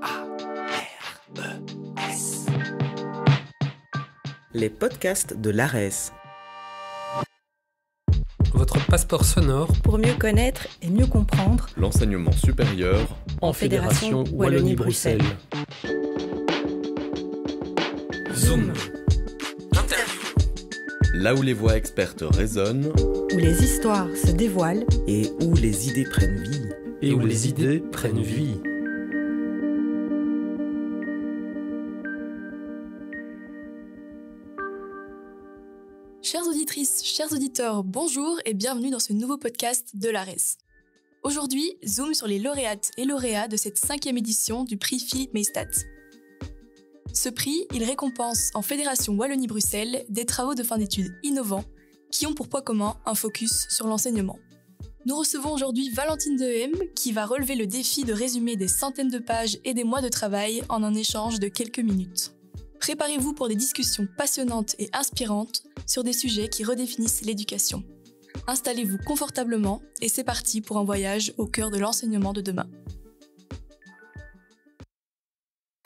ARES. Les podcasts de l'ARES. Votre passeport sonore pour mieux connaître et mieux comprendre l'enseignement supérieur en Fédération Wallonie-Bruxelles. Zoom. Interview. Là où les voix expertes résonnent, où les histoires se dévoilent et où les idées prennent vie. Et où les idées prennent vie. Chères auditrices, chers auditeurs, bonjour et bienvenue dans ce nouveau podcast de l'ARES. Aujourd'hui, zoom sur les lauréates et lauréats de cette 5e édition du prix Philippe Maystadt. Ce prix, il récompense en Fédération Wallonie-Bruxelles des travaux de fin d'études innovants qui ont pour point commun un focus sur l'enseignement. Nous recevons aujourd'hui Valentine Dehem qui va relever le défi de résumer des centaines de pages et des mois de travail en un échange de quelques minutes. Préparez-vous pour des discussions passionnantes et inspirantes sur des sujets qui redéfinissent l'éducation. Installez-vous confortablement et c'est parti pour un voyage au cœur de l'enseignement de demain.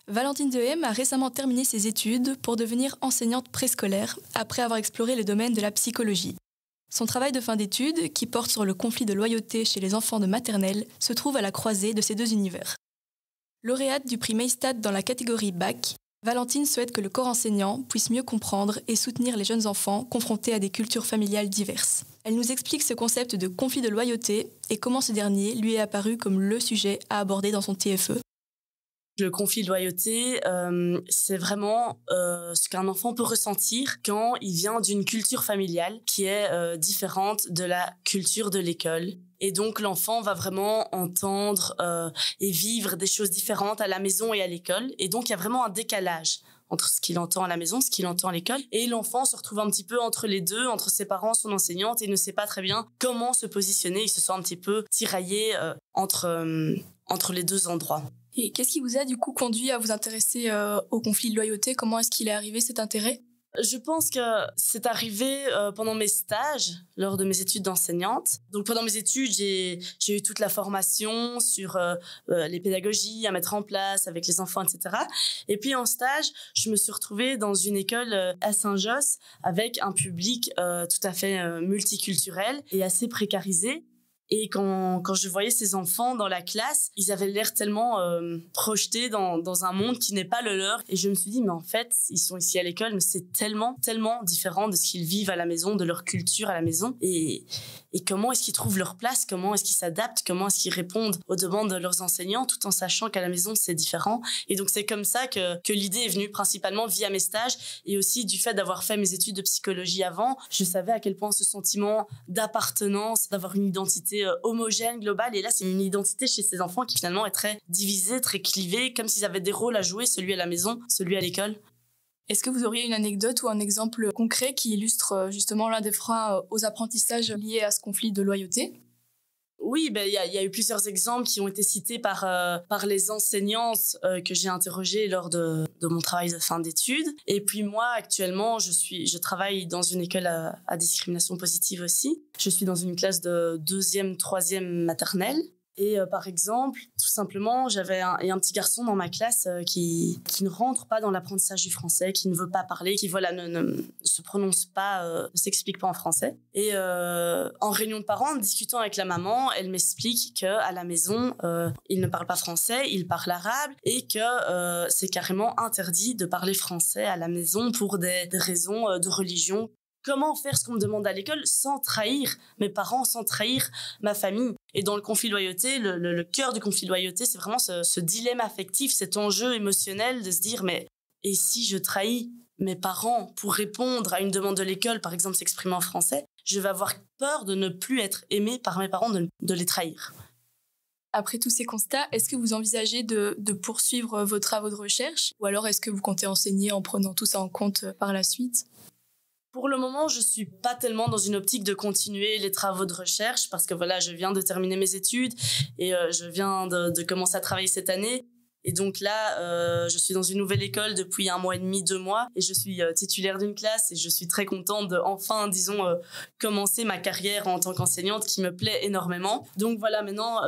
Valentine Dehem a récemment terminé ses études pour devenir enseignante préscolaire après avoir exploré le domaine de la psychologie. Son travail de fin d'études, qui porte sur le conflit de loyauté chez les enfants de maternelle, se trouve à la croisée de ces deux univers. Lauréate du prix Maystadt dans la catégorie Bac, Valentine souhaite que le corps enseignant puisse mieux comprendre et soutenir les jeunes enfants confrontés à des cultures familiales diverses. Elle nous explique ce concept de conflit de loyauté et comment ce dernier lui est apparu comme le sujet à aborder dans son TFE. Le conflit de loyauté, c'est vraiment ce qu'un enfant peut ressentir quand il vient d'une culture familiale qui est différente de la culture de l'école. Et donc, l'enfant va vraiment entendre et vivre des choses différentes à la maison et à l'école. Et donc, il y a vraiment un décalage entre ce qu'il entend à la maison, ce qu'il entend à l'école. Et l'enfant se retrouve un petit peu entre les deux, entre ses parents, son enseignante, et ne sait pas très bien comment se positionner. Il se sent un petit peu tiraillé entre les deux endroits. Et qu'est-ce qui vous a du coup conduit à vous intéresser au conflit de loyauté ? Comment est-ce qu'il est arrivé cet intérêt ? Je pense que c'est arrivé pendant mes stages, lors de mes études d'enseignante. Donc pendant mes études, j'ai eu toute la formation sur les pédagogies à mettre en place avec les enfants, etc. Et puis en stage, je me suis retrouvée dans une école à Saint-Josse avec un public tout à fait multiculturel et assez précarisé. Et quand je voyais ces enfants dans la classe, ils avaient l'air tellement projetés dans un monde qui n'est pas le leur. Et je me suis dit, mais en fait, ils sont ici à l'école, mais c'est tellement, tellement différent de ce qu'ils vivent à la maison, de leur culture à la maison. Et comment est-ce qu'ils trouvent leur place ? Comment est-ce qu'ils s'adaptent ? Comment est-ce qu'ils répondent aux demandes de leurs enseignants, tout en sachant qu'à la maison, c'est différent. Et donc, c'est comme ça que l'idée est venue, principalement via mes stages et aussi du fait d'avoir fait mes études de psychologie avant. Je savais à quel point ce sentiment d'appartenance, d'avoir une identité homogène, globale, et là c'est une identité chez ces enfants qui finalement est très divisée, très clivée, comme s'ils avaient des rôles à jouer, celui à la maison, celui à l'école. Est-ce que vous auriez une anecdote ou un exemple concret qui illustre justement l'un des freins aux apprentissages liés à ce conflit de loyauté ? Oui, il y a eu plusieurs exemples qui ont été cités par les enseignantes que j'ai interrogées lors de mon travail de fin d'études. Et puis moi, actuellement, je travaille dans une école à discrimination positive aussi. Je suis dans une classe de 2e, 3e maternelle. Et par exemple, tout simplement, j'avais un petit garçon dans ma classe qui ne rentre pas dans l'apprentissage du français, qui ne veut pas parler, qui ne se prononce pas, ne s'explique pas en français. Et en réunion de parents, en discutant avec la maman, elle m'explique qu'à la maison, il ne parle pas français, il parle arabe, et que c'est carrément interdit de parler français à la maison pour des raisons de religion. Comment faire ce qu'on me demande à l'école sans trahir mes parents, sans trahir ma famille ? Et dans le conflit de loyauté, le cœur du conflit de loyauté, c'est vraiment ce dilemme affectif, cet enjeu émotionnel de se dire, mais et si je trahis mes parents pour répondre à une demande de l'école, par exemple s'exprimer en français, je vais avoir peur de ne plus être aimée par mes parents, de les trahir. Après tous ces constats, est-ce que vous envisagez de poursuivre vos travaux de recherche ? Ou alors est-ce que vous comptez enseigner en prenant tout ça en compte par la suite ? Pour le moment, je suis pas tellement dans une optique de continuer les travaux de recherche parce que voilà, je viens de terminer mes études et je viens de commencer à travailler cette année. Et donc là, je suis dans une nouvelle école depuis 1 mois et demi, 2 mois, et je suis titulaire d'une classe et je suis très contente de enfin, commencer ma carrière en tant qu'enseignante qui me plaît énormément. Donc voilà, maintenant,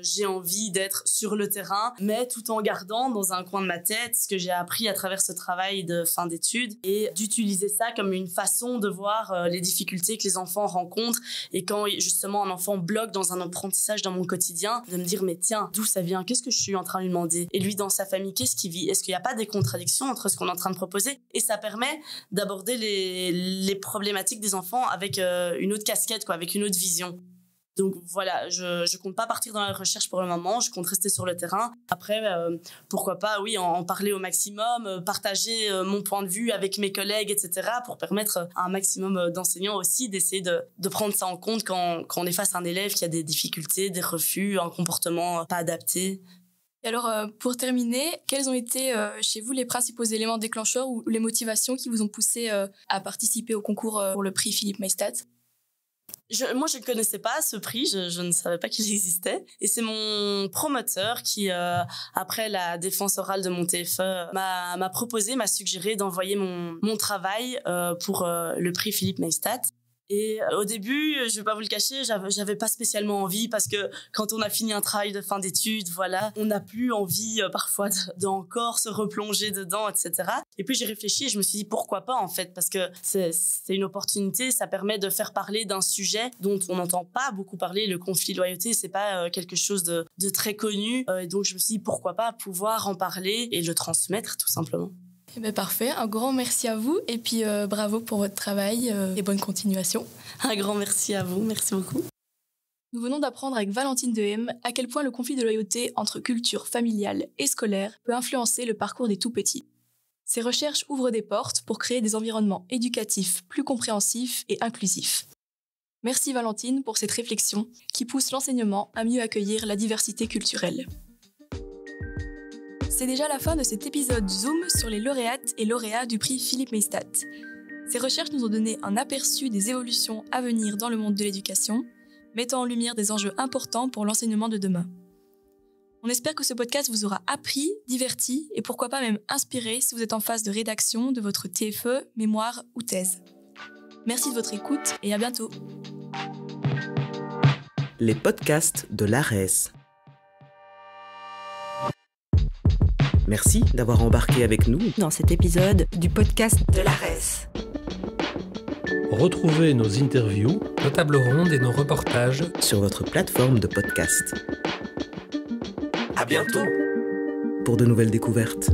j'ai envie d'être sur le terrain, mais tout en gardant dans un coin de ma tête ce que j'ai appris à travers ce travail de fin d'études et d'utiliser ça comme une façon de voir les difficultés que les enfants rencontrent et quand justement un enfant bloque dans un apprentissage dans mon quotidien, de me dire mais tiens, d'où ça vient? Qu'est-ce que je suis en train de lui demander? Et lui, dans sa famille, qu'est-ce qu'il vit? Est-ce qu'il n'y a pas des contradictions entre ce qu'on est en train de proposer? Et ça permet d'aborder les problématiques des enfants avec une autre casquette, avec une autre vision. Donc voilà, je compte pas partir dans la recherche pour le moment, je compte rester sur le terrain. Après, pourquoi pas, oui, en parler au maximum, partager mon point de vue avec mes collègues, etc., pour permettre à un maximum d'enseignants aussi d'essayer de prendre ça en compte quand on est face à un élève qui a des difficultés, des refus, un comportement pas adapté. Et alors, pour terminer, quels ont été chez vous les principaux éléments déclencheurs ou les motivations qui vous ont poussé à participer au concours pour le prix Philippe Maystadt? Moi, je ne connaissais pas ce prix, je ne savais pas qu'il existait. Et c'est mon promoteur qui, après la défense orale de mon TFE, m'a suggéré d'envoyer mon travail pour le prix Philippe Maystadt. Et au début, je vais pas vous le cacher, j'avais pas spécialement envie parce que quand on a fini un travail de fin d'études, voilà, on n'a plus envie parfois d'encore se replonger dedans, etc. Et puis j'ai réfléchi et je me suis dit pourquoi pas en fait, parce que c'est une opportunité, ça permet de faire parler d'un sujet dont on n'entend pas beaucoup parler. Le conflit de loyauté, c'est pas quelque chose de très connu. Et donc je me suis dit pourquoi pas pouvoir en parler et le transmettre tout simplement. Eh bien, parfait, un grand merci à vous et puis bravo pour votre travail et bonne continuation. Un grand merci à vous, merci beaucoup. Nous venons d'apprendre avec Valentine Dehem à quel point le conflit de loyauté entre culture familiale et scolaire peut influencer le parcours des tout-petits. Ces recherches ouvrent des portes pour créer des environnements éducatifs plus compréhensifs et inclusifs. Merci Valentine pour cette réflexion qui pousse l'enseignement à mieux accueillir la diversité culturelle. C'est déjà la fin de cet épisode Zoom sur les lauréates et lauréats du prix Philippe Maystadt. Ces recherches nous ont donné un aperçu des évolutions à venir dans le monde de l'éducation, mettant en lumière des enjeux importants pour l'enseignement de demain. On espère que ce podcast vous aura appris, diverti et pourquoi pas même inspiré si vous êtes en phase de rédaction de votre TFE, mémoire ou thèse. Merci de votre écoute et à bientôt. Les podcasts de l'ARES. Merci d'avoir embarqué avec nous dans cet épisode du podcast de l'ARES. Retrouvez nos interviews, nos tables rondes et nos reportages sur votre plateforme de podcast. À bientôt Pour de nouvelles découvertes.